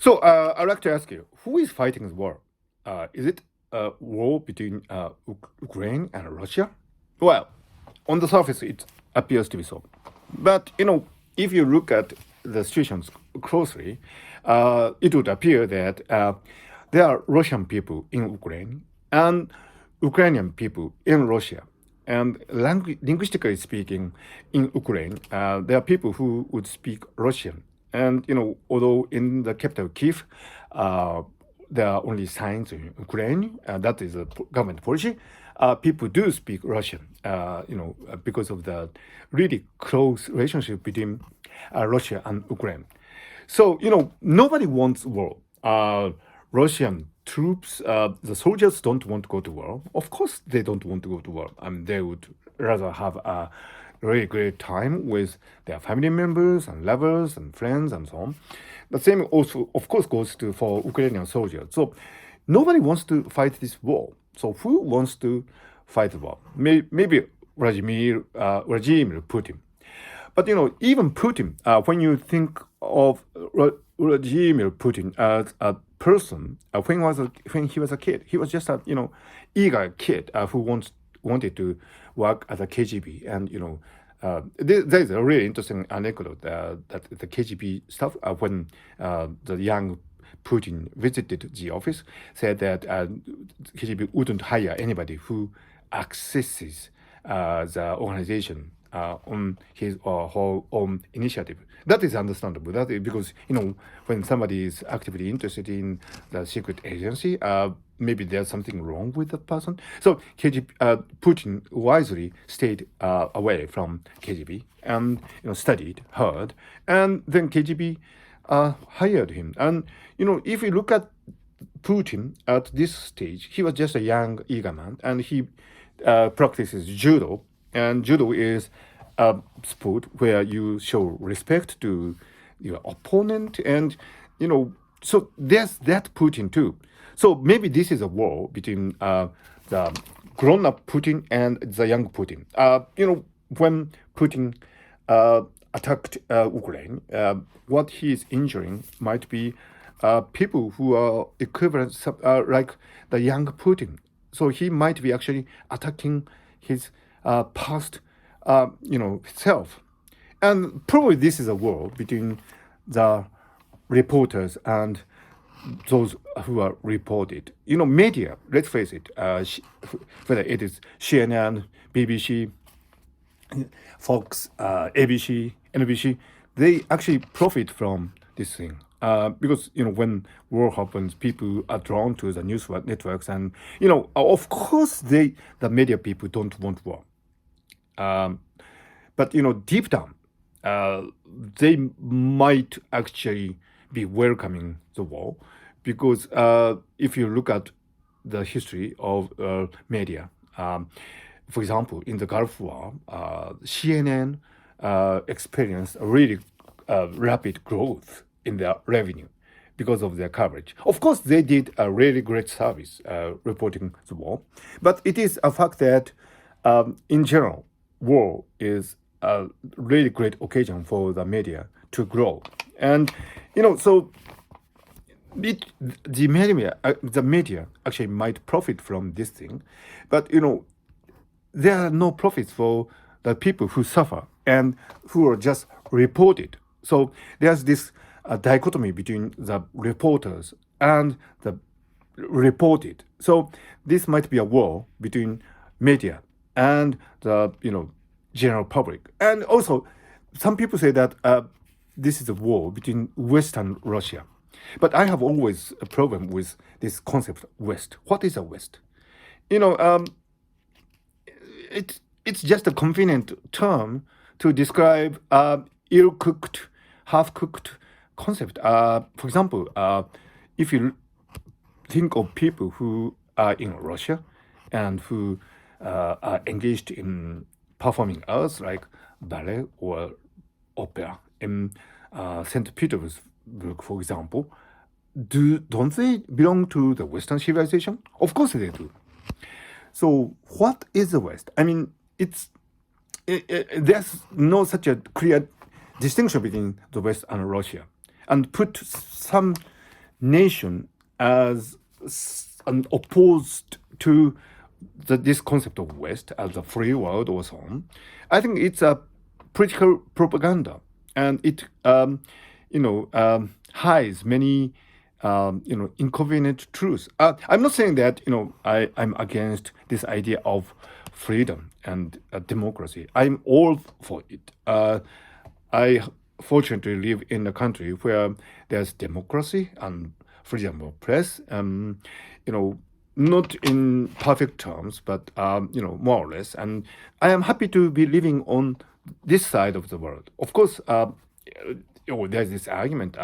So I'd like to ask you, who is fighting the war? Is it a war between Ukraine and Russia? Well, on the surface, it appears to be so. But, if you look at the situations closely, it would appear that there are Russian people in Ukraine and Ukrainian people in Russia. And linguistically speaking, in Ukraine, there are people who would speak Russian. And, although in the capital Kiev, there are only signs in Ukraine, that is a government policy. People do speak Russian, because of the really close relationship between Russia and Ukraine. So, nobody wants war. Russian troops, the soldiers don't want to go to war. Of course, they don't want to go to war. I mean, they would rather have a really great time with their family members and lovers and friends and so on. The same also, of course, goes to for Ukrainian soldiers. So nobody wants to fight this war. So who wants to fight the war? Maybe Vladimir Putin. But even Putin, when you think of Vladimir Putin as a person, when he was a kid, he was just a eager kid who wanted to work as a KGB, and there is a really interesting anecdote that the KGB staff, when the young Putin visited the office, said that KGB wouldn't hire anybody who accesses the organization on his or her own initiative. That is understandable. That is because when somebody is actively interested in the secret agency, maybe there's something wrong with the person. So KGB, Putin wisely stayed away from KGB and studied, heard, and then KGB hired him. And if you look at Putin at this stage, he was just a young, eager man, and he practices judo. And judo is a sport where you show respect to your opponent, and so there's that Putin too. So maybe this is a war between the grown-up Putin and the young Putin. When Putin attacked Ukraine, what he is injuring might be people who are equivalent, like the young Putin. So he might be actually attacking his past, self. And probably this is a war between the reporters and those who are reported. Media, let's face it, whether it is CNN, BBC, Fox, ABC, NBC, they actually profit from this thing. Because when war happens, people are drawn to the news networks, and of course the media people don't want war. But deep down, they might actually be welcoming the war, because if you look at the history of media, for example, in the Gulf War, CNN experienced a really rapid growth in their revenue because of their coverage. Of course, they did a really great service reporting the war, but it is a fact that, in general, war is a really great occasion for the media to grow. And, so the media actually might profit from this thing, but, there are no profits for the people who suffer and who are just reported. So there's this dichotomy between the reporters and the reported. So this might be a war between media and the general public. And also, some people say that this is a war between West and Russia. But I have always a problem with this concept West. What is a West? It's just a convenient term to describe ill-cooked, half-cooked concept. For example, if you think of people who are in Russia and who are engaged in performing arts like ballet or opera in St. Petersburg, for example, don't they belong to the Western civilization? Of course they do. So what is the West? I mean, there's no such a clear distinction between the West and Russia. And put some nation as an opposed to this concept of West as a free world or so on. I think it's a political propaganda, and it hides many inconvenient truths. I'm not saying that I'm against this idea of freedom and democracy. I'm all for it. I fortunately live in a country where there's democracy and freedom of press. Not in perfect terms, but more or less. And I am happy to be living on this side of the world. Of course, there's this argument,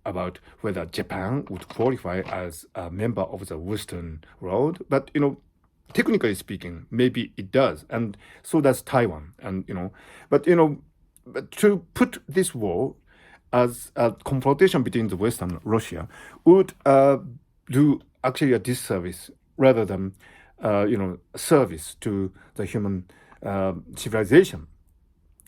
about whether Japan would qualify as a member of the Western world. But technically speaking, maybe it does, and so does Taiwan. And but but to put this war as a confrontation between the West and Russia would do actually a disservice rather than service to the human civilization.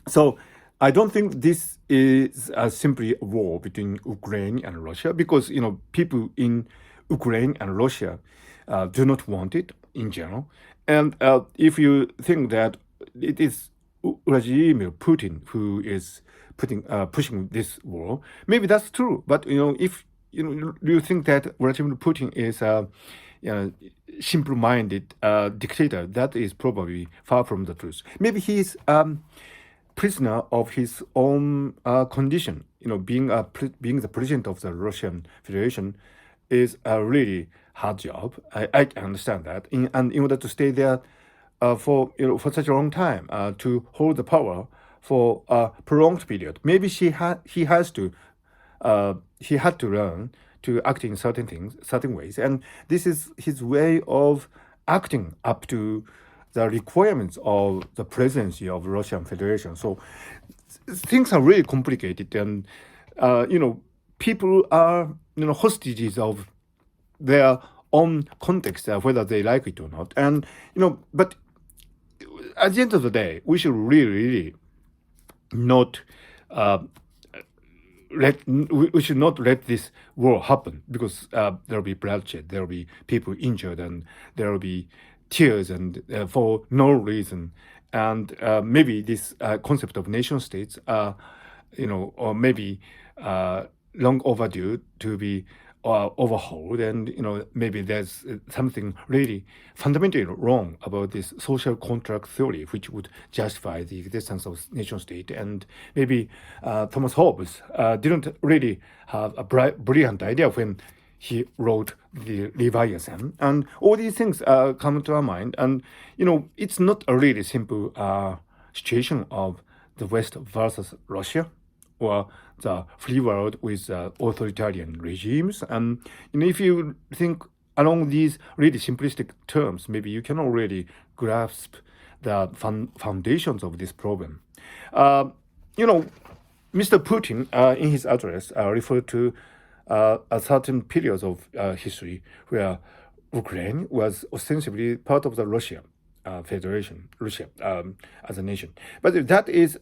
So I don't think this is simply a war between Ukraine and Russia, because people in Ukraine and Russia do not want it in general. And if you think that it is Vladimir Putin who is pushing this war, maybe that's true. But if you think that Vladimir Putin is a simple-minded dictator, that is probably far from the truth. Maybe he's prisoner of his own condition. Being the president of the Russian Federation is a really hard job. I understand that, and in order to stay there for such a long time, to hold the power for a prolonged period, maybe he had to learn to act in certain ways, and this is his way of acting up to the requirements of the presidency of Russian Federation. So things are really complicated, and people are hostages of their own context, whether they like it or not. And but at the end of the day, we should really not we should not let this war happen, because there will be bloodshed, there will be people injured, and there will be tears, and for no reason. And maybe this concept of nation states, or maybe long overdue to be overhauled. And maybe there's something really fundamentally wrong about this social contract theory, which would justify the existence of nation state. And maybe Thomas Hobbes didn't really have a brilliant idea when he wrote the Leviathan. And all these things come to our mind. And it's not a really simple situation of the West versus Russia, or the free world with authoritarian regimes. And if you think along these really simplistic terms, maybe you can already grasp the foundations of this problem. Mr. Putin, in his address, referred to a certain periods of history where Ukraine was ostensibly part of the Russia Federation, Russia as a nation. But that is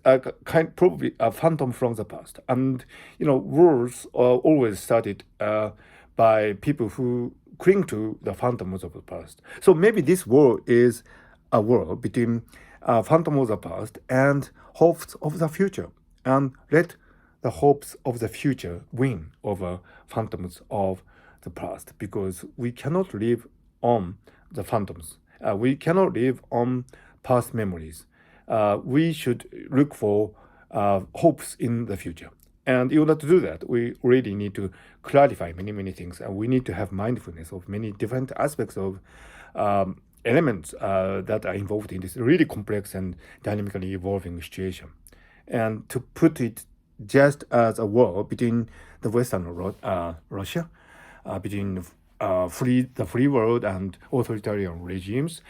probably a phantom from the past. And wars are always started by people who cling to the phantoms of the past. So maybe this war is a war between phantoms of the past and hopes of the future. And let the hopes of the future win over phantoms of the past, because we cannot live on the phantoms. We cannot live on past memories. We should look for hopes in the future. And in order to do that, we really need to clarify many things. And we need to have mindfulness of many different aspects of elements that are involved in this really complex and dynamically evolving situation. And to put it just as a war between the West and Russia, between the free world and authoritarian regimes,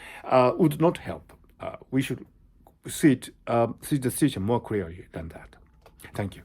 would not help. We should see the situation more clearly than that. Thank you.